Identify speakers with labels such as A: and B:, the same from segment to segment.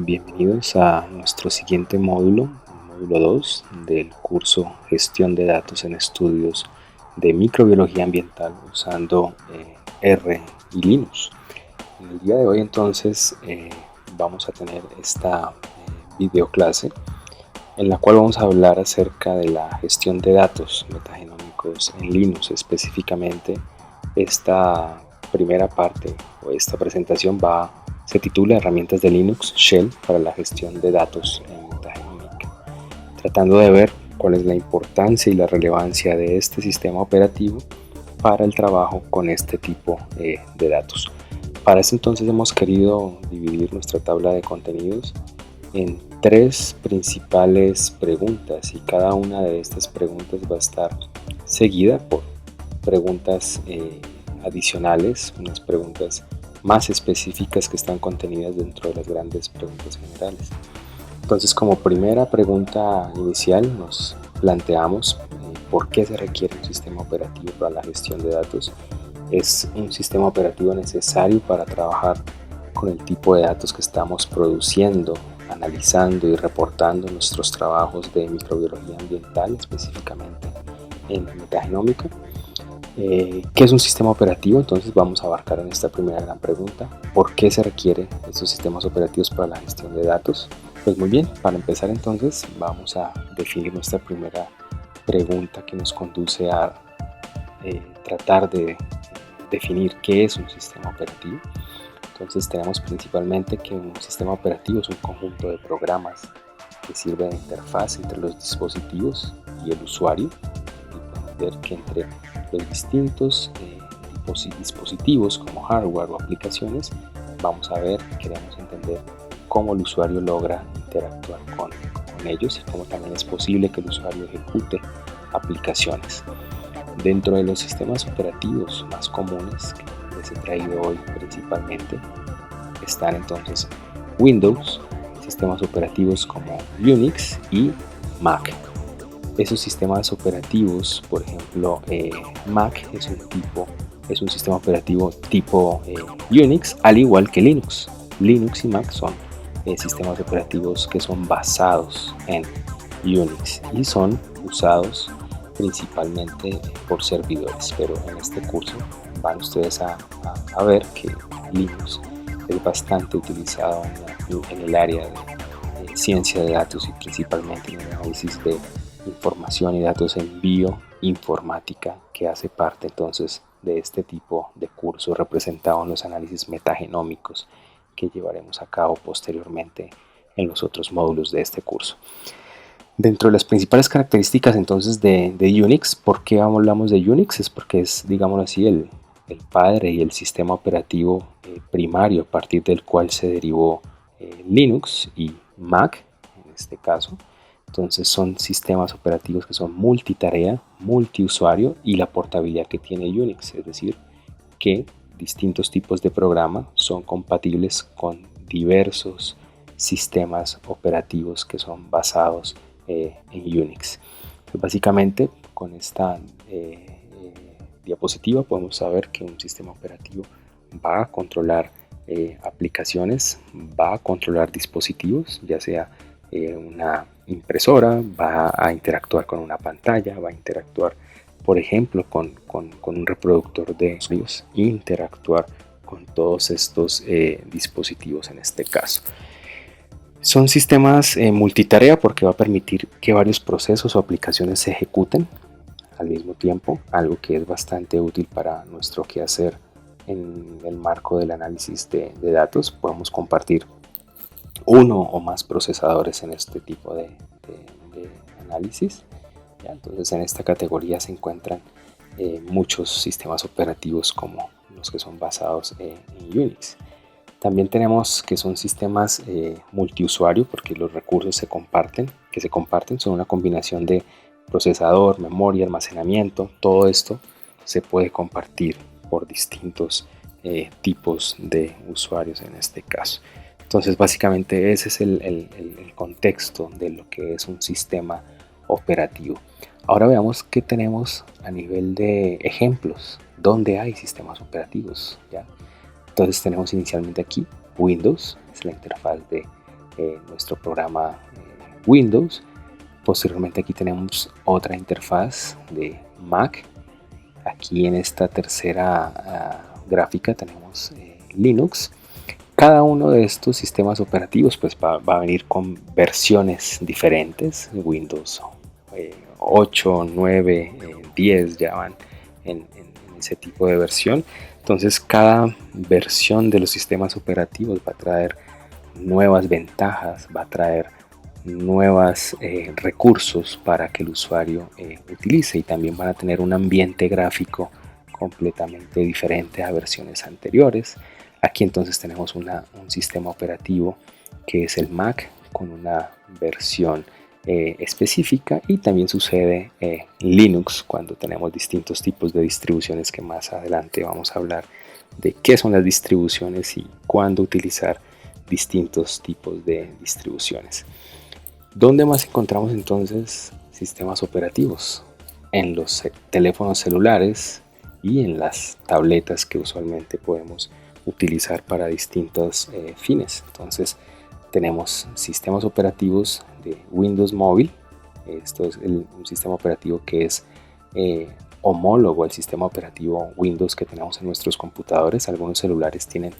A: Bienvenidos a nuestro siguiente módulo, módulo 2 del curso Gestión de Datos en Estudios de Microbiología Ambiental usando R y Linux. En el día de hoy entonces vamos a tener esta videoclase en la cual vamos a hablar acerca de la gestión de datos metagenómicos en Linux. Específicamente esta primera parte o esta presentación se titula Herramientas de Linux Shell para la gestión de datos en metagenómica, tratando de ver cuál es la importancia y la relevancia de este sistema operativo para el trabajo con este tipo de datos. Para eso entonces hemos querido dividir nuestra tabla de contenidos en tres principales preguntas, y cada una de estas preguntas va a estar seguida por preguntas adicionales, unas preguntas más específicas que están contenidas dentro de las grandes preguntas generales. Entonces, como primera pregunta inicial nos planteamos por qué se requiere un sistema operativo para la gestión de datos. ¿Es un sistema operativo necesario para trabajar con el tipo de datos que estamos produciendo, analizando y reportando nuestros trabajos de microbiología ambiental, específicamente en metagenómica? ¿Qué es un sistema operativo? Entonces vamos a abarcar en esta primera gran pregunta ¿por qué se requieren estos sistemas operativos para la gestión de datos? Pues muy bien, para empezar entonces vamos a definir nuestra primera pregunta, que nos conduce a tratar de definir qué es un sistema operativo. Entonces tenemos principalmente que un sistema operativo es un conjunto de programas que sirve de interfaz entre los dispositivos y el usuario, y podemos ver que entre los distintos dispositivos como hardware o aplicaciones vamos a ver, queremos entender cómo el usuario logra interactuar con ellos y cómo también es posible que el usuario ejecute aplicaciones. Dentro de los sistemas operativos más comunes que les he traído hoy principalmente están entonces Windows, sistemas operativos como Unix y Mac. Esos sistemas operativos, por ejemplo, Mac es un sistema operativo tipo Unix, al igual que Linux. Linux y Mac son sistemas operativos que son basados en Unix y son usados principalmente por servidores, pero en este curso van ustedes a ver que Linux es bastante utilizado en el área de ciencia de datos y principalmente en el análisis de información y datos en bioinformática, que hace parte entonces de este tipo de curso representado en los análisis metagenómicos que llevaremos a cabo posteriormente en los otros módulos de este curso. Dentro de las principales características entonces de Unix, ¿por qué hablamos de Unix? Es porque es, digámoslo así, el padre y el sistema operativo primario a partir del cual se derivó Linux y Mac en este caso. Entonces son sistemas operativos que son multitarea, multiusuario, y la portabilidad que tiene Unix, es decir, que distintos tipos de programa son compatibles con diversos sistemas operativos que son basados en Unix. Pues básicamente con esta diapositiva podemos saber que un sistema operativo va a controlar aplicaciones, va a controlar dispositivos, ya sea una impresora, va a interactuar con una pantalla, va a interactuar por ejemplo con un reproductor de sonidos, interactuar con todos estos dispositivos en este caso. Son sistemas multitarea porque va a permitir que varios procesos o aplicaciones se ejecuten al mismo tiempo, algo que es bastante útil para nuestro quehacer en el marco del análisis de datos. Podemos compartir uno o más procesadores en este tipo de análisis. ¿Ya? Entonces en esta categoría se encuentran muchos sistemas operativos como los que son basados en Unix. También tenemos que son sistemas multiusuario porque los recursos que se comparten son una combinación de procesador, memoria, almacenamiento. Todo esto se puede compartir por distintos tipos de usuarios en este caso. Entonces básicamente ese es el contexto de lo que es un sistema operativo. Ahora veamos qué tenemos a nivel de ejemplos, dónde hay sistemas operativos, ¿ya? Entonces tenemos inicialmente aquí Windows, es la interfaz de nuestro programa Windows. Posteriormente aquí tenemos otra interfaz de Mac. Aquí en esta tercera gráfica tenemos Linux. Cada uno de estos sistemas operativos pues va a venir con versiones diferentes. Windows 8, 9, 10 ya van en ese tipo de versión. Entonces cada versión de los sistemas operativos va a traer nuevas ventajas, va a traer nuevos recursos para que el usuario utilice, y también van a tener un ambiente gráfico completamente diferente a versiones anteriores. Aquí entonces tenemos un sistema operativo que es el Mac con una versión específica, y también sucede en Linux cuando tenemos distintos tipos de distribuciones, que más adelante vamos a hablar de qué son las distribuciones y cuándo utilizar distintos tipos de distribuciones. ¿Dónde más encontramos entonces sistemas operativos? En los teléfonos celulares y en las tabletas que usualmente podemos utilizar para distintos fines. Entonces tenemos sistemas operativos de Windows Móvil. Esto es un sistema operativo que es homólogo al sistema operativo Windows que tenemos en nuestros computadores. Algunos celulares tienen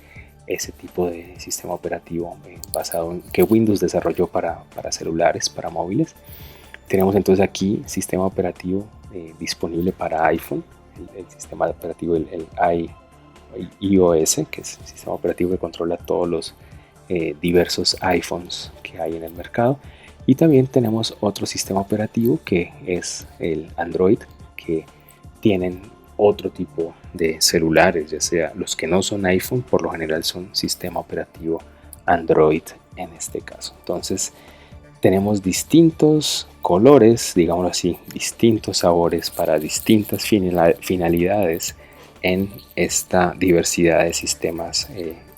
A: ese tipo de sistema operativo basado en que Windows desarrolló para celulares, para móviles. Tenemos entonces aquí sistema operativo disponible para iPhone, el sistema operativo, el iOS, que es el sistema operativo que controla todos los diversos iPhones que hay en el mercado. Y también tenemos otro sistema operativo que es el Android, que tienen otro tipo de celulares, ya sea los que no son iPhone, por lo general son sistema operativo Android en este caso. Entonces tenemos distintos colores, digámoslo así, distintos sabores para distintas finalidades en esta diversidad de sistemas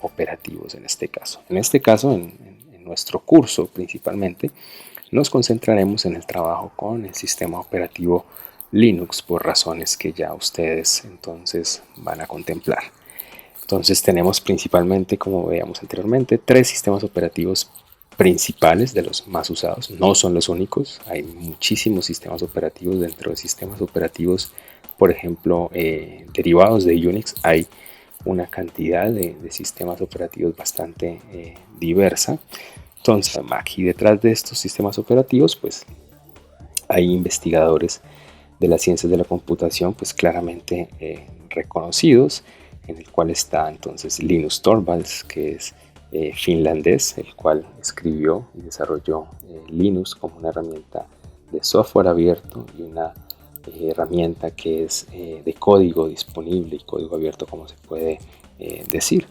A: operativos en este caso. En este caso, en nuestro curso principalmente, nos concentraremos en el trabajo con el sistema operativo Linux, por razones que ya ustedes entonces van a contemplar. Entonces tenemos principalmente, como veíamos anteriormente, tres sistemas operativos principales, de los más usados. No son los únicos, hay muchísimos sistemas operativos. Dentro de sistemas operativos, por ejemplo, derivados de Unix, hay una cantidad de sistemas operativos bastante diversa. Entonces Mac, y detrás de estos sistemas operativos pues hay investigadores de las ciencias de la computación pues claramente reconocidos, en el cual está entonces Linus Torvalds, que es finlandés, el cual escribió y desarrolló Linux como una herramienta de software abierto y una herramienta que es de código disponible y código abierto, como se puede decir.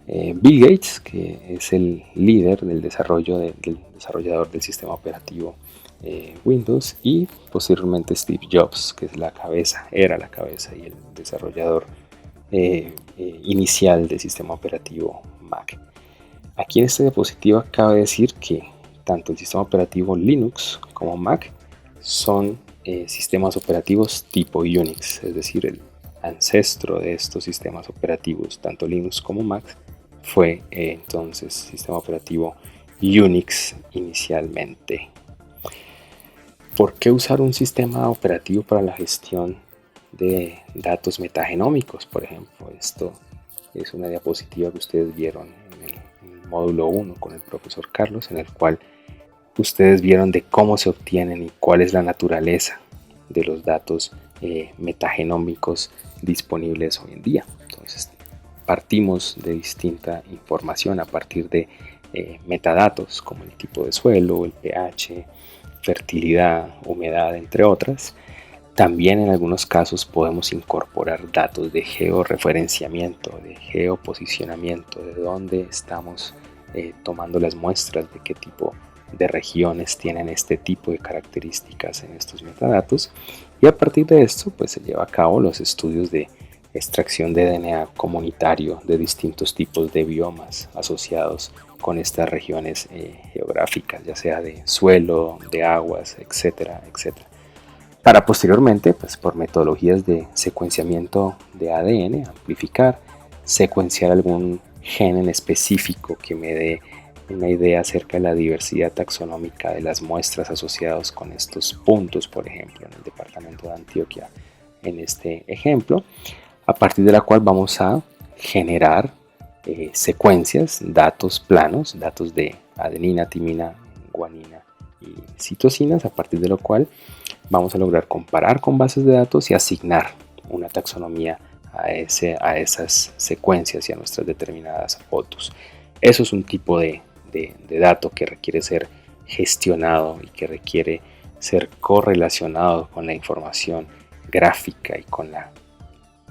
A: Bill Gates, que es el líder del desarrollador del sistema operativo Windows, y posteriormente Steve Jobs, que es era la cabeza y el desarrollador inicial del sistema operativo Mac. Aquí en esta diapositiva cabe decir que tanto el sistema operativo Linux como Mac son sistemas operativos tipo Unix, es decir, el ancestro de estos sistemas operativos, tanto Linux como Mac, fue entonces sistema operativo Unix inicialmente. ¿Por qué usar un sistema operativo para la gestión de datos metagenómicos, por ejemplo? Esto es una diapositiva que ustedes vieron en el módulo 1 con el profesor Carlos, en el cual ustedes vieron de cómo se obtienen y cuál es la naturaleza de los datos metagenómicos disponibles hoy en día. Entonces partimos de distinta información a partir de metadatos como el tipo de suelo, el pH, fertilidad, humedad, entre otras. También en algunos casos podemos incorporar datos de georreferenciamiento, de geoposicionamiento, de dónde estamos tomando las muestras, de qué tipo de regiones tienen este tipo de características en estos metadatos. Y a partir de esto pues se lleva a cabo los estudios de extracción de DNA comunitario de distintos tipos de biomas asociados con estas regiones geográficas, ya sea de suelo, de aguas, etcétera, etcétera. Para posteriormente, pues por metodologías de secuenciamiento de ADN, amplificar, secuenciar algún gen en específico que me dé una idea acerca de la diversidad taxonómica de las muestras asociadas con estos puntos, por ejemplo, en el departamento de Antioquia, en este ejemplo, a partir de la cual vamos a generar secuencias, datos planos, datos de adenina, timina, guanina y citosinas, a partir de lo cual vamos a lograr comparar con bases de datos y asignar una taxonomía a esas secuencias y a nuestras determinadas fotos. Eso es un tipo de dato que requiere ser gestionado y que requiere ser correlacionado con la información gráfica y con la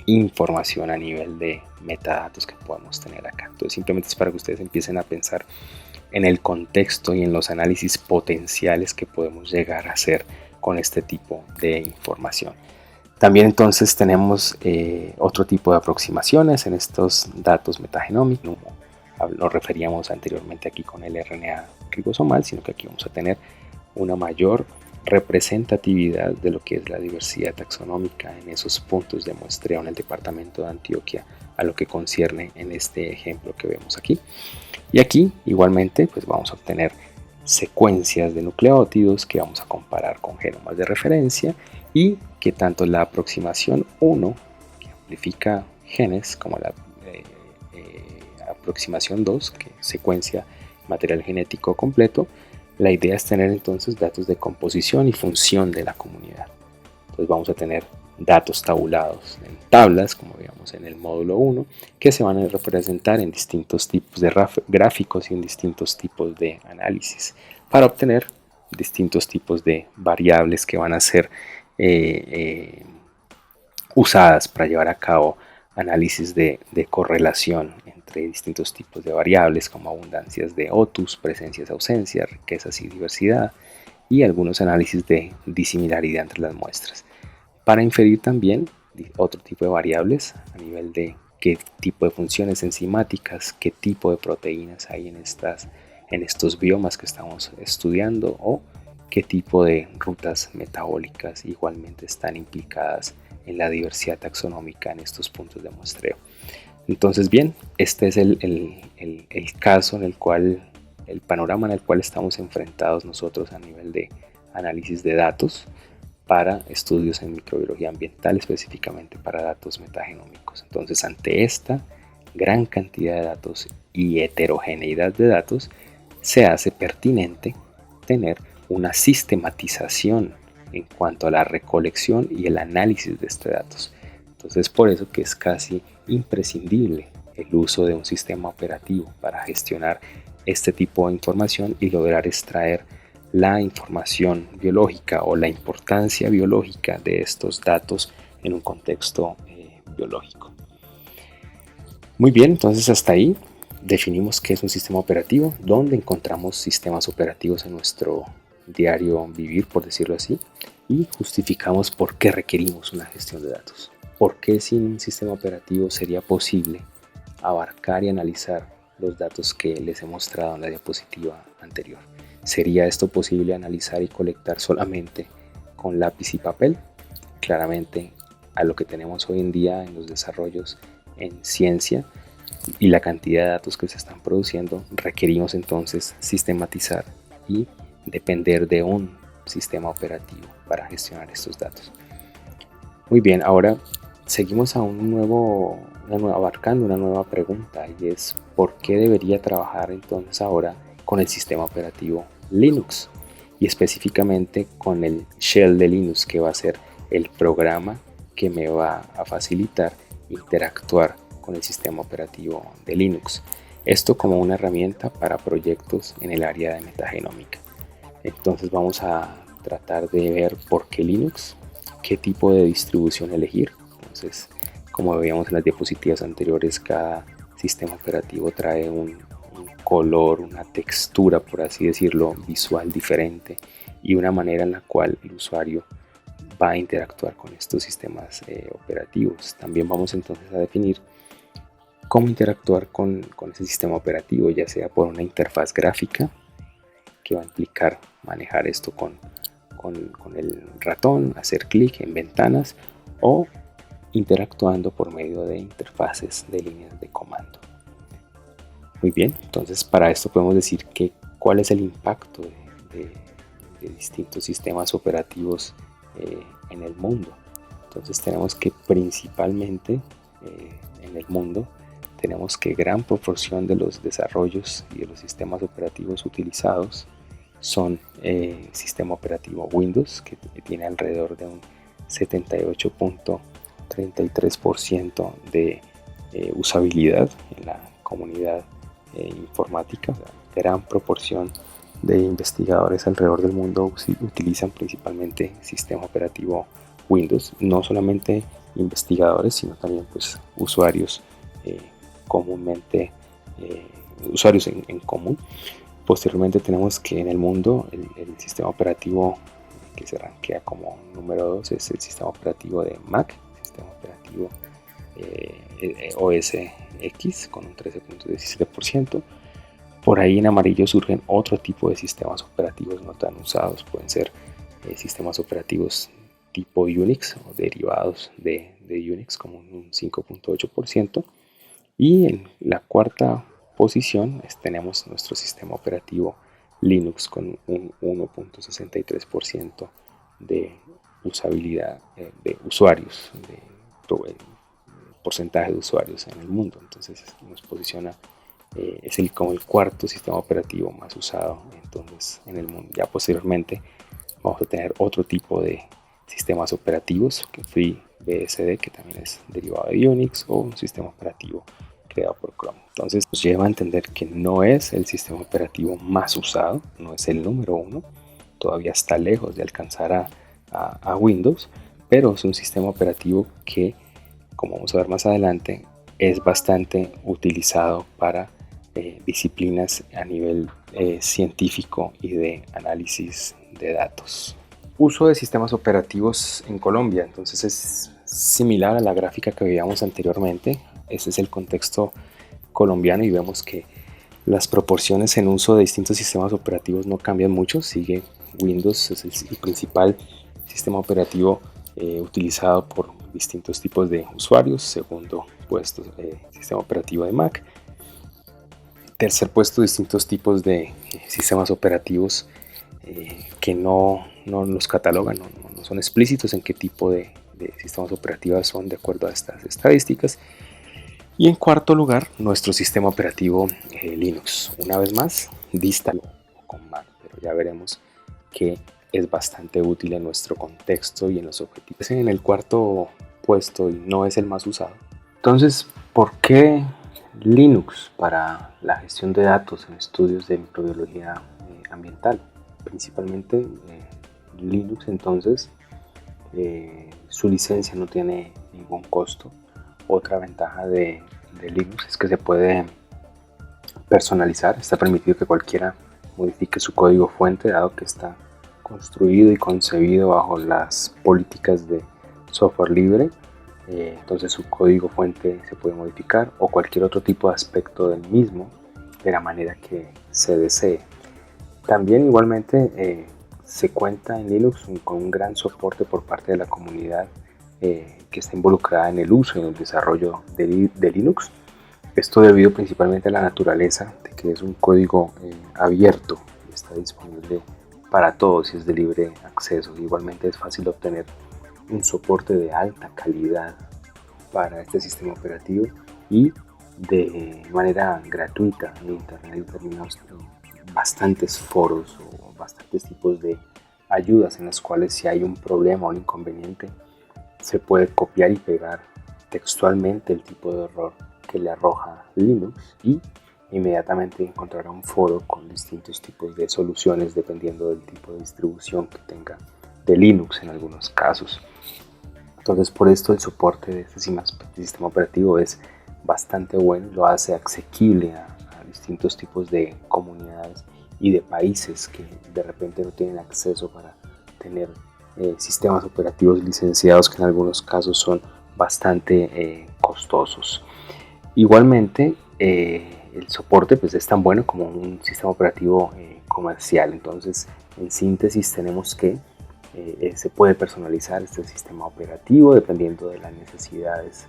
A: información a nivel de metadatos que podemos tener acá. Entonces simplemente es para que ustedes empiecen a pensar en el contexto y en los análisis potenciales que podemos llegar a hacer con este tipo de información. También entonces tenemos otro tipo de aproximaciones en estos datos metagenómicos. No nos referíamos anteriormente aquí con el RNA ribosomal, sino que aquí vamos a tener una mayor representatividad de lo que es la diversidad taxonómica en esos puntos de muestreo en el departamento de Antioquia, a lo que concierne en este ejemplo que vemos aquí. Y aquí igualmente pues vamos a obtener secuencias de nucleótidos que vamos a comparar con genomas de referencia y que tanto la aproximación 1, que amplifica genes, como la aproximación 2, que secuencia material genético completo, la idea es tener entonces datos de composición y función de la comunidad. Entonces vamos a tener datos tabulados en tablas, como veíamos en el módulo 1, que se van a representar en distintos tipos de gráficos y en distintos tipos de análisis para obtener distintos tipos de variables que van a ser usadas para llevar a cabo análisis de correlación entre distintos tipos de variables como abundancias de OTUS, presencias, ausencias, riquezas y diversidad, y algunos análisis de disimilaridad entre las muestras, para inferir también otro tipo de variables a nivel de qué tipo de funciones enzimáticas, qué tipo de proteínas hay en estos biomas que estamos estudiando, o qué tipo de rutas metabólicas igualmente están implicadas en la diversidad taxonómica en estos puntos de muestreo. Entonces bien, este es el caso en el cual, el panorama en el cual estamos enfrentados nosotros a nivel de análisis de datos para estudios en microbiología ambiental, específicamente para datos metagenómicos. Entonces, ante esta gran cantidad de datos y heterogeneidad de datos, se hace pertinente tener una sistematización en cuanto a la recolección y el análisis de estos datos. Entonces, por eso que es casi imprescindible el uso de un sistema operativo para gestionar este tipo de información y lograr extraer la información biológica o la importancia biológica de estos datos en un contexto biológico. Muy bien, entonces hasta ahí definimos qué es un sistema operativo, dónde encontramos sistemas operativos en nuestro diario vivir, por decirlo así, y justificamos por qué requerimos una gestión de datos. ¿Por qué sin un sistema operativo sería posible abarcar y analizar los datos que les he mostrado en la diapositiva anterior? ¿Sería esto posible analizar y colectar solamente con lápiz y papel? Claramente, a lo que tenemos hoy en día en los desarrollos en ciencia y la cantidad de datos que se están produciendo, requerimos entonces sistematizar y depender de un sistema operativo para gestionar estos datos. Muy bien, ahora seguimos a abarcando una nueva pregunta, y es ¿por qué debería trabajar entonces ahora con el sistema operativo Linux? Y específicamente con el shell de Linux, que va a ser el programa que me va a facilitar interactuar con el sistema operativo de Linux. Esto como una herramienta para proyectos en el área de metagenómica. Entonces vamos a tratar de ver por qué Linux, qué tipo de distribución elegir. Entonces, como veíamos en las diapositivas anteriores, cada sistema operativo trae un color, una textura, por así decirlo, visual diferente, y una manera en la cual el usuario va a interactuar con estos sistemas operativos. También vamos entonces a definir cómo interactuar con ese sistema operativo, ya sea por una interfaz gráfica, que va a implicar manejar esto con el ratón, hacer clic en ventanas, o interactuando por medio de interfaces de líneas de comando. Muy bien, entonces para esto podemos decir que cuál es el impacto de distintos sistemas operativos en el mundo. Entonces tenemos que principalmente en el mundo tenemos que gran proporción de los desarrollos y de los sistemas operativos utilizados son sistema operativo Windows, que tiene alrededor de un 78.33% de usabilidad en la comunidad informática. O sea, gran proporción de investigadores alrededor del mundo utilizan principalmente sistema operativo Windows, no solamente investigadores, sino también pues usuarios comúnmente, usuarios en común. Posteriormente tenemos que en el mundo el sistema operativo que se rankea como número 2 es el sistema operativo de Mac, el sistema operativo OS X con un 13.17%. Por ahí en amarillo surgen otro tipo de sistemas operativos no tan usados, pueden ser sistemas operativos tipo Unix o derivados de Unix como un 5.8%. Y en la cuarta posición tenemos nuestro sistema operativo Linux con un 1.63% de usabilidad de usuarios, de porcentaje de usuarios en el mundo. Entonces nos posiciona, es como el cuarto sistema operativo más usado entonces en el mundo. Ya posteriormente vamos a tener otro tipo de sistemas operativos, que FreeBSD, que también es derivado de Unix, o un sistema operativo creado por Chrome. Entonces nos lleva a entender que no es el sistema operativo más usado, no es el número 1, todavía está lejos de alcanzar a Windows, pero es un sistema operativo que, como vamos a ver más adelante, es bastante utilizado para disciplinas a nivel científico y de análisis de datos. Uso de sistemas operativos en Colombia, entonces es similar a la gráfica que veíamos anteriormente. Este es el contexto colombiano y vemos que las proporciones en uso de distintos sistemas operativos no cambian mucho. Sigue Windows, es el principal sistema operativo utilizado por distintos tipos de usuarios. Segundo puesto, sistema operativo de Mac. Tercer puesto, distintos tipos de sistemas operativos que no los catalogan, no son explícitos en qué tipo de sistemas operativos son de acuerdo a estas estadísticas. Y en cuarto lugar, nuestro sistema operativo Linux. Una vez más, dista con Mac, pero ya veremos que es bastante útil en nuestro contexto y en los objetivos. En el cuarto puesto y no es el más usado. Entonces, ¿por qué Linux para la gestión de datos en estudios de microbiología ambiental? Principalmente Linux, entonces su licencia no tiene ningún costo. Otra ventaja de Linux es que se puede personalizar, está permitido que cualquiera modifique su código fuente, dado que está construido y concebido bajo las políticas de software libre. Entonces su código fuente se puede modificar o cualquier otro tipo de aspecto del mismo de la manera que se desee. También igualmente se cuenta en Linux con un gran soporte por parte de la comunidad que está involucrada en el uso y en el desarrollo de Linux. Esto debido principalmente a la naturaleza de que es un código abierto y está disponible para todos y es de libre acceso. Igualmente es fácil obtener un soporte de alta calidad para este sistema operativo y de manera gratuita en internet tenemos bastantes foros o bastantes tipos de ayudas en las cuales si hay un problema o un inconveniente se puede copiar y pegar textualmente el tipo de error que le arroja Linux y inmediatamente encontrará un foro con distintos tipos de soluciones dependiendo del tipo de distribución que tenga de Linux en algunos casos. Entonces por esto el soporte de este sistema operativo es bastante bueno, lo hace asequible a distintos tipos de comunidades y de países que de repente no tienen acceso para tener sistemas operativos licenciados que en algunos casos son bastante costosos. Igualmente el soporte pues es tan bueno como un sistema operativo comercial. Entonces en síntesis tenemos que se puede personalizar este sistema operativo dependiendo de las necesidades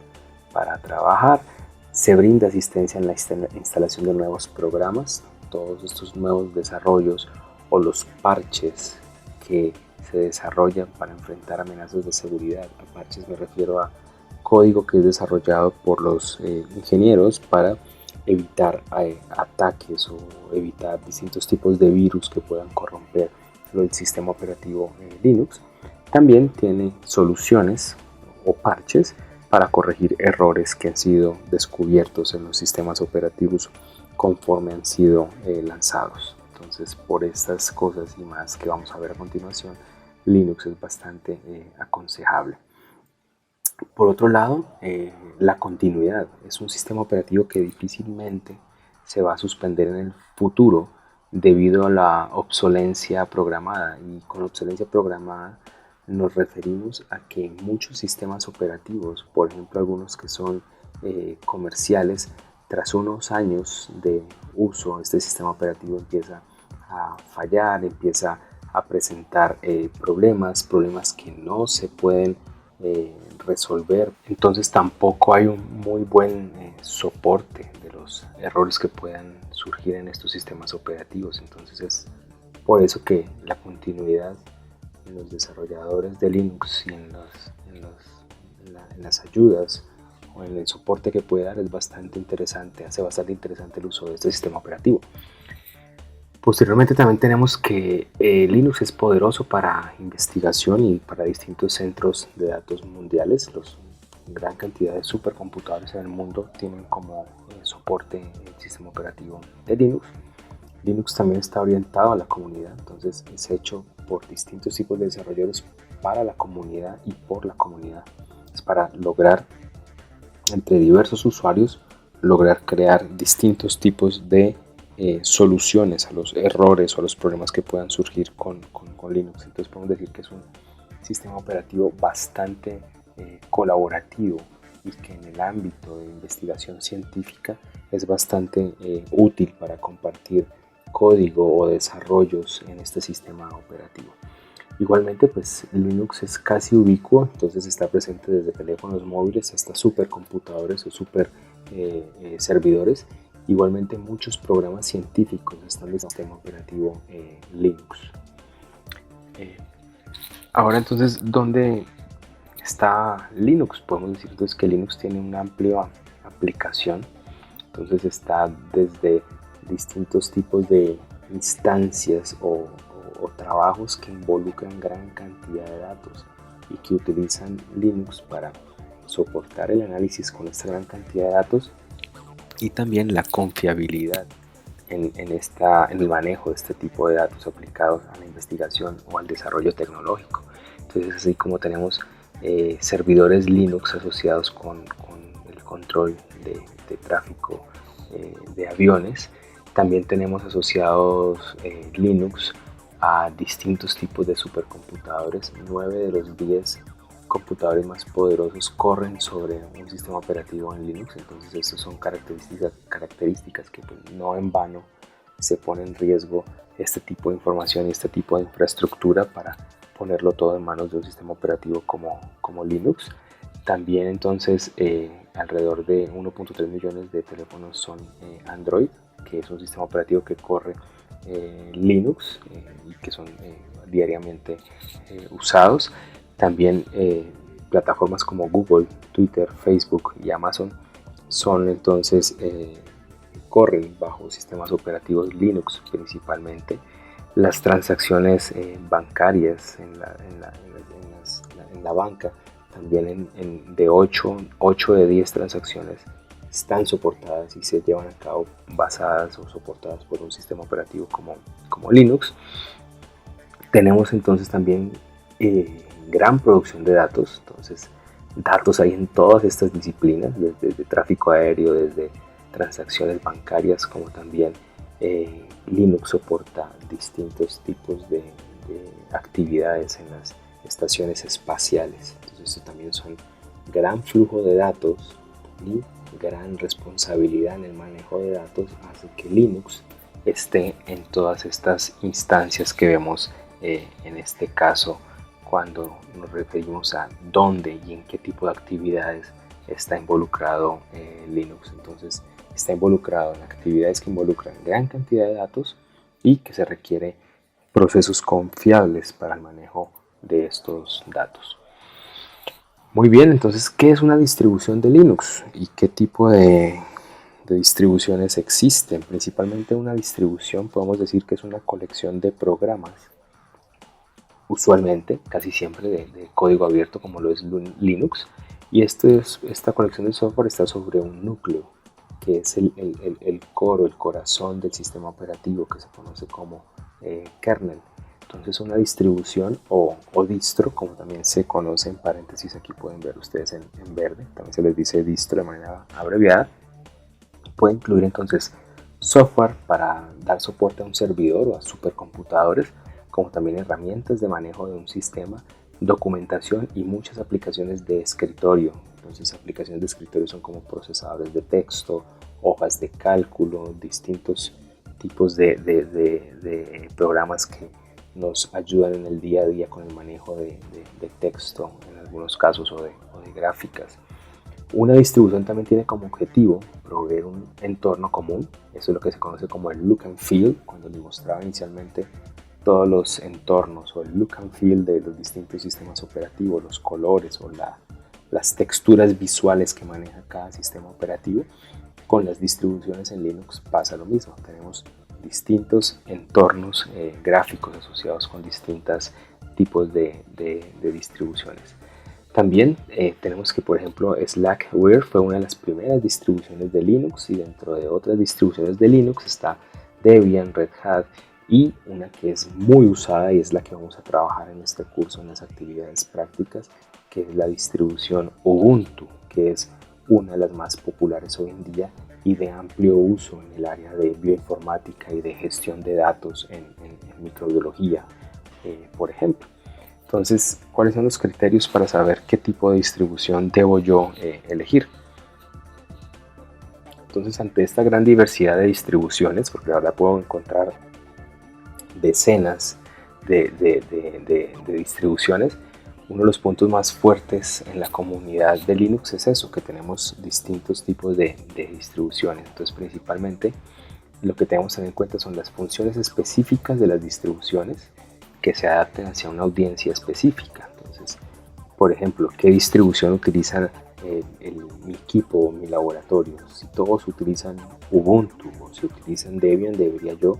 A: para trabajar. Se brinda asistencia en la instalación de nuevos programas. Todos estos nuevos desarrollos o los parches que se desarrollan para enfrentar amenazas de seguridad. A parches me refiero a código que es desarrollado por los ingenieros para evitar ataques o evitar distintos tipos de virus que puedan corromper el sistema operativo Linux. También tiene soluciones o parches para corregir errores que han sido descubiertos en los sistemas operativos conforme han sido lanzados. Entonces, por estas cosas y más que vamos a ver a continuación, Linux es bastante aconsejable. Por otro lado, la continuidad es un sistema operativo que difícilmente se va a suspender en el futuro debido a la obsolencia programada. Y con obsolencia programada nos referimos a que muchos sistemas operativos, por ejemplo algunos que son comerciales, tras unos años de uso, este sistema operativo empieza a fallar, empieza a presentar problemas que no se pueden resolver. Entonces tampoco hay un muy buen soporte de los errores que puedan surgir en estos sistemas operativos. Entonces es por eso que la continuidad en los desarrolladores de Linux y en las ayudas o en el soporte que puede dar es bastante interesante, hace bastante interesante el uso de este sistema operativo. Posteriormente también tenemos que Linux es poderoso para investigación y para distintos centros de datos mundiales. Gran cantidad de supercomputadores en el mundo tienen como soporte el sistema operativo de Linux. Linux también está orientado a la comunidad, entonces es hecho por distintos tipos de desarrolladores para la comunidad y por la comunidad. Es para lograr, entre diversos usuarios, lograr crear distintos tipos de soluciones a los errores o a los problemas que puedan surgir con Linux. Entonces podemos decir que es un sistema operativo bastante colaborativo y que en el ámbito de investigación científica es bastante útil para compartir código o desarrollos en este sistema operativo. Igualmente, pues Linux es casi ubicuo, entonces está presente desde teléfonos móviles hasta supercomputadores o super servidores. Igualmente muchos programas científicos están en el sistema operativo Linux. Ahora entonces, ¿dónde está Linux? Podemos decir entonces que Linux tiene una amplia aplicación. Entonces está desde distintos tipos de instancias o trabajos que involucran gran cantidad de datos y que utilizan Linux para soportar el análisis con esta gran cantidad de datos y también la confiabilidad en el manejo de este tipo de datos aplicados a la investigación o al desarrollo tecnológico. Entonces, así como tenemos servidores Linux asociados con el control de tráfico de aviones, también tenemos asociados Linux a distintos tipos de supercomputadores. 9 de los 10 computadores más poderosos corren sobre un sistema operativo en Linux. Entonces estas son características que pues, no en vano se pone en riesgo este tipo de información y este tipo de infraestructura para ponerlo todo en manos de un sistema operativo como Linux. También entonces alrededor de 1.3 millones de teléfonos son Android, que es un sistema operativo que corre Linux y que son diariamente usados. También plataformas como Google, Twitter, Facebook y Amazon son entonces corren bajo sistemas operativos Linux principalmente. Las transacciones bancarias en la banca también de 8 de 10 transacciones están soportadas y se llevan a cabo basadas o soportadas por un sistema operativo como Linux. Tenemos entonces también gran producción de datos, entonces datos hay en todas estas disciplinas, desde tráfico aéreo, desde transacciones bancarias, como también Linux soporta distintos tipos de actividades en las estaciones espaciales. Entonces esto también son gran flujo de datos y gran responsabilidad en el manejo de datos, hace que Linux esté en todas estas instancias que vemos en este caso cuando nos referimos a dónde y en qué tipo de actividades está involucrado Linux. Entonces está involucrado en actividades que involucran gran cantidad de datos y que se requiere procesos confiables para el manejo de estos datos. Muy bien, entonces, ¿qué es una distribución de Linux y qué tipo de distribuciones existen? Principalmente una distribución podemos decir que es una colección de programas, usualmente, casi siempre de código abierto como lo es Linux, y esta colección de software está sobre un núcleo, que es el core, el corazón del sistema operativo, que se conoce como kernel. Entonces una distribución o distro, como también se conoce en paréntesis, aquí pueden ver ustedes en verde, también se les dice distro de manera abreviada, puede incluir entonces software para dar soporte a un servidor o a supercomputadores, como también herramientas de manejo de un sistema, documentación y muchas aplicaciones de escritorio. Entonces aplicaciones de escritorio son como procesadores de texto, hojas de cálculo, distintos tipos de programas que nos ayudan en el día a día con el manejo de texto en algunos casos o de gráficas. Una distribución también tiene como objetivo proveer un entorno común. Eso es lo que se conoce como el look and feel. Cuando les mostraba inicialmente todos los entornos o el look and feel de los distintos sistemas operativos, los colores o las texturas visuales que maneja cada sistema operativo, con las distribuciones en Linux pasa lo mismo. Tenemos distintos entornos gráficos asociados con distintos tipos de distribuciones. También tenemos que, por ejemplo, Slackware fue una de las primeras distribuciones de Linux, y dentro de otras distribuciones de Linux está Debian, Red Hat, y una que es muy usada y es la que vamos a trabajar en este curso en las actividades prácticas, que es la distribución Ubuntu, que es una de las más populares hoy en día y de amplio uso en el área de bioinformática y de gestión de datos en microbiología, por ejemplo. Entonces, ¿cuáles son los criterios para saber qué tipo de distribución debo yo elegir? Entonces, ante esta gran diversidad de distribuciones, porque ahora puedo encontrar decenas de distribuciones, uno de los puntos más fuertes en la comunidad de Linux es eso, que tenemos distintos tipos de distribuciones. Entonces, principalmente, lo que tenemos que tener en cuenta son las funciones específicas de las distribuciones que se adapten hacia una audiencia específica. Entonces, por ejemplo, ¿qué distribución utiliza mi equipo o mi laboratorio? Si todos utilizan Ubuntu o si utilizan Debian, debería yo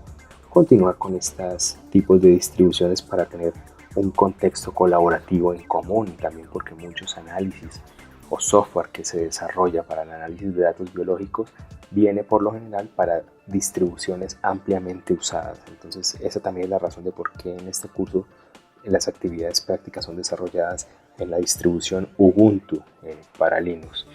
A: continuar con estos tipos de distribuciones para tener un contexto colaborativo en común, y también porque muchos análisis o software que se desarrolla para el análisis de datos biológicos viene por lo general para distribuciones ampliamente usadas. Entonces esa también es la razón de por qué en este curso las actividades prácticas son desarrolladas en la distribución Ubuntu para Linux.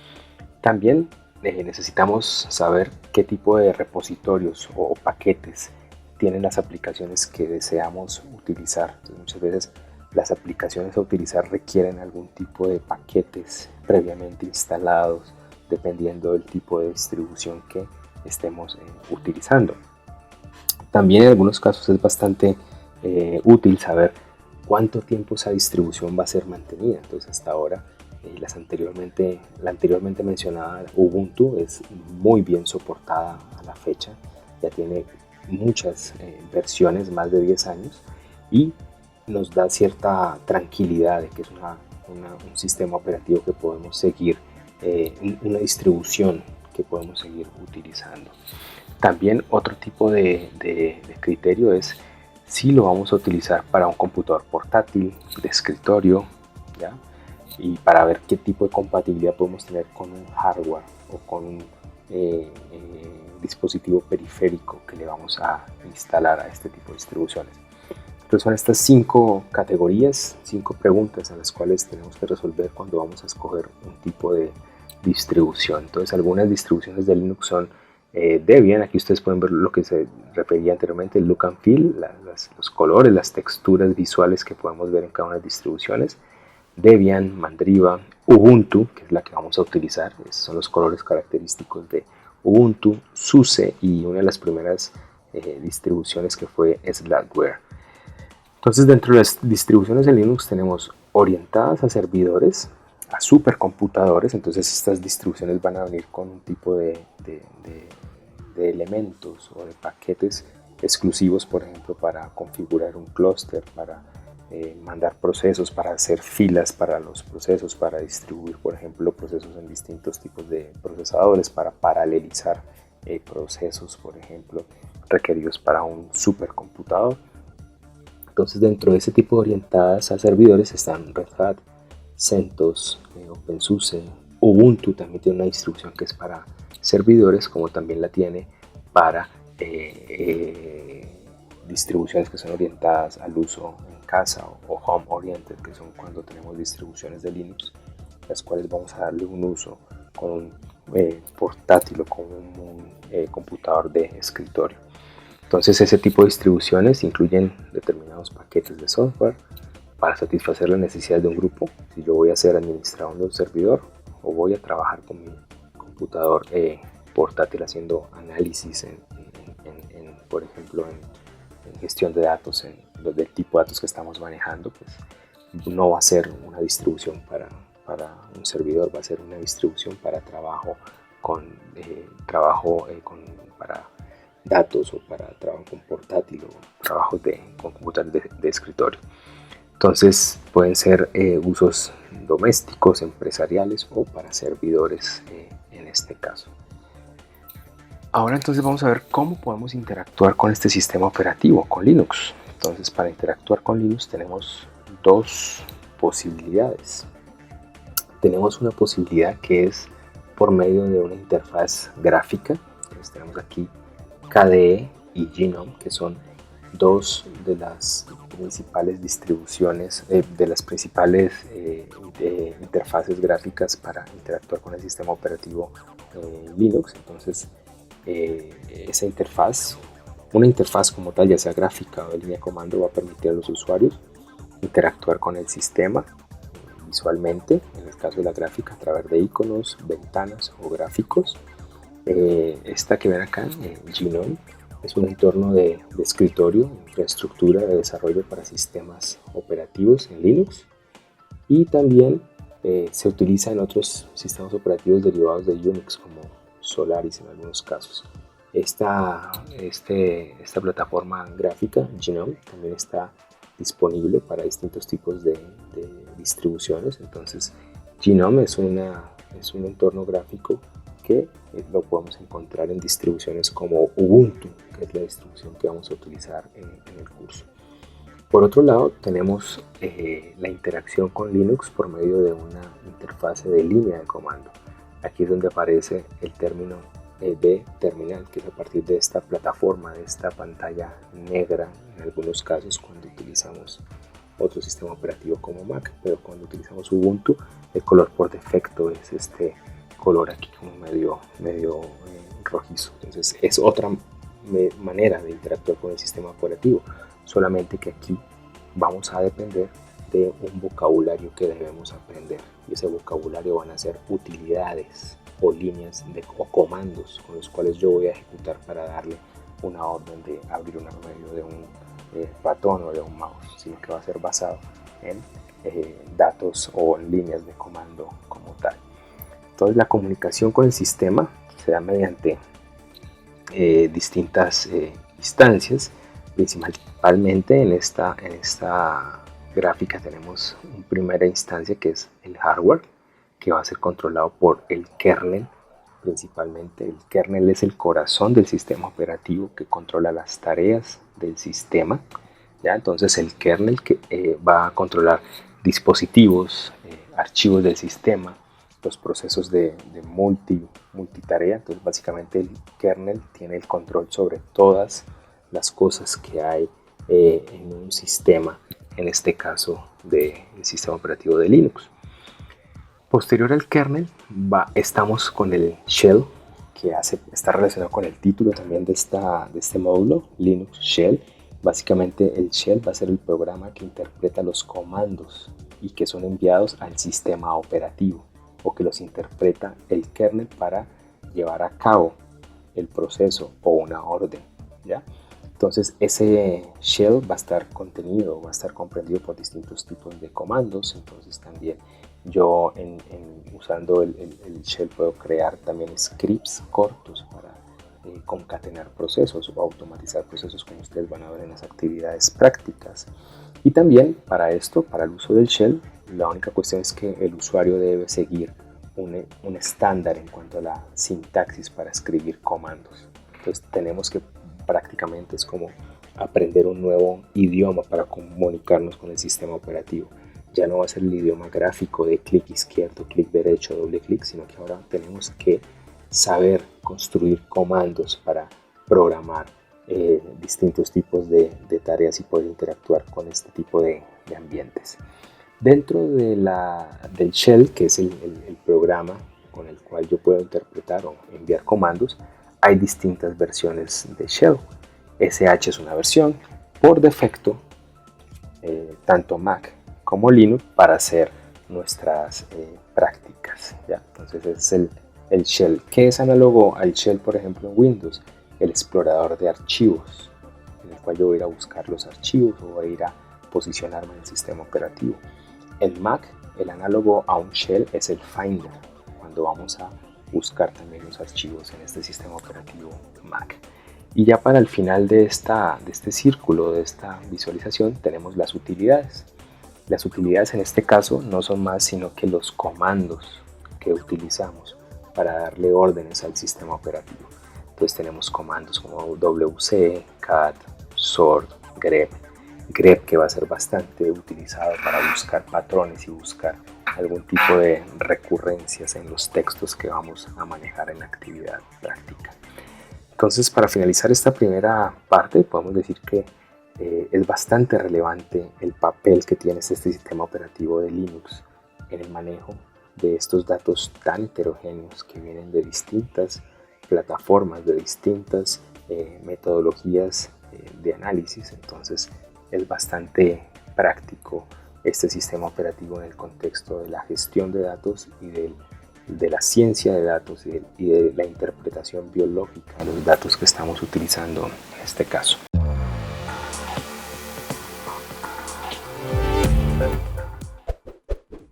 A: También necesitamos saber qué tipo de repositorios o paquetes tienen las aplicaciones que deseamos utilizar. Entonces, muchas veces las aplicaciones a utilizar requieren algún tipo de paquetes previamente instalados, dependiendo del tipo de distribución que estemos utilizando. También en algunos casos es bastante útil saber cuánto tiempo esa distribución va a ser mantenida. Entonces, hasta ahora la anteriormente mencionada Ubuntu es muy bien soportada a la fecha, ya tiene muchas versiones, más de 10 años, y nos da cierta tranquilidad de que es un sistema operativo que podemos seguir, una distribución que podemos seguir utilizando. También otro tipo de criterio es si lo vamos a utilizar para un computador portátil, de escritorio, ¿ya? Y para ver qué tipo de compatibilidad podemos tener con un hardware o con un dispositivo periférico que le vamos a instalar a este tipo de distribuciones. Entonces son estas 5 categorías, 5 preguntas a las cuales tenemos que resolver cuando vamos a escoger un tipo de distribución. Entonces algunas distribuciones de Linux son Debian. Aquí ustedes pueden ver lo que se refería anteriormente, el look and feel, los colores, las texturas visuales que podemos ver en cada una de las distribuciones. Debian, Mandriva, Ubuntu, que es la que vamos a utilizar, esos son los colores característicos de Ubuntu, SUSE y una de las primeras distribuciones que fue Slackware. Entonces, dentro de las distribuciones de Linux tenemos orientadas a servidores, a supercomputadores. Entonces estas distribuciones van a venir con un tipo de elementos o de paquetes exclusivos, por ejemplo, para configurar un clúster, para mandar procesos, para hacer filas para los procesos, para distribuir, por ejemplo, procesos en distintos tipos de procesadores, para paralelizar procesos, por ejemplo, requeridos para un supercomputador. Entonces, dentro de ese tipo orientadas a servidores están Red Hat, CentOS, OpenSUSE, Ubuntu también tiene una distribución que es para servidores, como también la tiene para distribuciones que son orientadas al uso en casa o home oriented, que son cuando tenemos distribuciones de Linux, las cuales vamos a darle un uso con un portátil o con un computador de escritorio. Entonces ese tipo de distribuciones incluyen determinados paquetes de software para satisfacer las necesidades de un grupo. Si yo voy a ser administrador de un servidor o voy a trabajar con mi computador portátil haciendo análisis por ejemplo, en gestión de datos, del tipo de datos que estamos manejando, pues no va a ser una distribución para un servidor, va a ser una distribución para trabajo para datos o para trabajo con portátil o trabajos con computadores de escritorio. Entonces pueden ser usos domésticos, empresariales o para servidores en este caso. Ahora entonces vamos a ver cómo podemos interactuar con este sistema operativo, con Linux. Entonces para interactuar con Linux tenemos dos posibilidades. Tenemos una posibilidad que es por medio de una interfaz gráfica. Entonces tenemos aquí KDE y GNOME, que son dos de las principales distribuciones, de las principales interfaces gráficas para interactuar con el sistema operativo Linux. Entonces esa interfaz, una interfaz como tal, ya sea gráfica o de línea de comando, va a permitir a los usuarios interactuar con el sistema visualmente, en el caso de la gráfica, a través de iconos, ventanas o gráficos. Esta que ven acá, GNOME, es un entorno de escritorio, infraestructura de desarrollo para sistemas operativos en Linux, y también se utiliza en otros sistemas operativos derivados de Unix como Solaris en algunos casos. Esta plataforma gráfica GNOME también está disponible para distintos tipos de distribuciones. Entonces GNOME es un entorno gráfico que lo podemos encontrar en distribuciones como Ubuntu, que es la distribución que vamos a utilizar en el curso. Por otro lado, tenemos la interacción con Linux por medio de una interfase de línea de comando. Aquí es donde aparece el término de terminal, que es a partir de esta plataforma, de esta pantalla negra en algunos casos cuando utilizamos otro sistema operativo como Mac, pero cuando utilizamos Ubuntu el color por defecto es este color aquí como medio rojizo. Entonces es otra manera de interactuar con el sistema operativo, solamente que aquí vamos a depender de un vocabulario que debemos aprender, y ese vocabulario van a ser utilidades o líneas o comandos con los cuales yo voy a ejecutar para darle una orden de abrir un armario de un ratón o de un mouse, sino que va a ser basado en datos o en líneas de comando como tal. Entonces la comunicación con el sistema se da mediante distintas instancias. Principalmente en esta gráfica tenemos una primera instancia que es el hardware, que va a ser controlado por el kernel. Principalmente el kernel es el corazón del sistema operativo que controla las tareas del sistema, ¿ya? Entonces el kernel que va a controlar dispositivos, archivos del sistema, los procesos de multitarea. Entonces básicamente el kernel tiene el control sobre todas las cosas que hay en un sistema, en este caso del sistema operativo de Linux. Posterior al kernel estamos con el shell, que está relacionado con el título también de este módulo, Linux Shell. Básicamente el shell va a ser el programa que interpreta los comandos y que son enviados al sistema operativo, o que los interpreta el kernel para llevar a cabo el proceso o una orden, ¿ya? Entonces ese shell va a estar comprendido por distintos tipos de comandos. Entonces también Yo usando el shell puedo crear también scripts cortos para concatenar procesos o automatizar procesos, como ustedes van a ver en las actividades prácticas. Y también para esto, para el uso del shell, la única cuestión es que el usuario debe seguir un estándar en cuanto a la sintaxis para escribir comandos. Entonces tenemos que prácticamente es como aprender un nuevo idioma para comunicarnos con el sistema operativo. Ya no va a ser el idioma gráfico de clic izquierdo, clic derecho, doble clic, sino que ahora tenemos que saber construir comandos para programar distintos tipos de tareas y poder interactuar con este tipo de ambientes. Dentro del shell, que es el programa con el cual yo puedo interpretar o enviar comandos, hay distintas versiones de shell. SH es una versión por defecto, tanto Mac como Linux, para hacer nuestras prácticas, ¿ya? Entonces es el shell, que es análogo al shell, por ejemplo, en Windows, el explorador de archivos, en el cual yo voy a ir a buscar los archivos o voy a ir a posicionarme en el sistema operativo. En Mac, el análogo a un shell es el Finder, cuando vamos a buscar también los archivos en este sistema operativo Mac. Y ya para el final de este círculo, de esta visualización, tenemos las utilidades. Las utilidades en este caso no son más sino que los comandos que utilizamos para darle órdenes al sistema operativo. Entonces tenemos comandos como wc, cat, sort, grep. Grep, que va a ser bastante utilizado para buscar patrones y buscar algún tipo de recurrencias en los textos que vamos a manejar en la actividad práctica. Entonces, para finalizar esta primera parte, podemos decir que es bastante relevante el papel que tiene este sistema operativo de Linux en el manejo de estos datos tan heterogéneos que vienen de distintas plataformas, de distintas metodologías de análisis. Entonces es bastante práctico este sistema operativo en el contexto de la gestión de datos y de la ciencia de datos y de la interpretación biológica de los datos que estamos utilizando en este caso.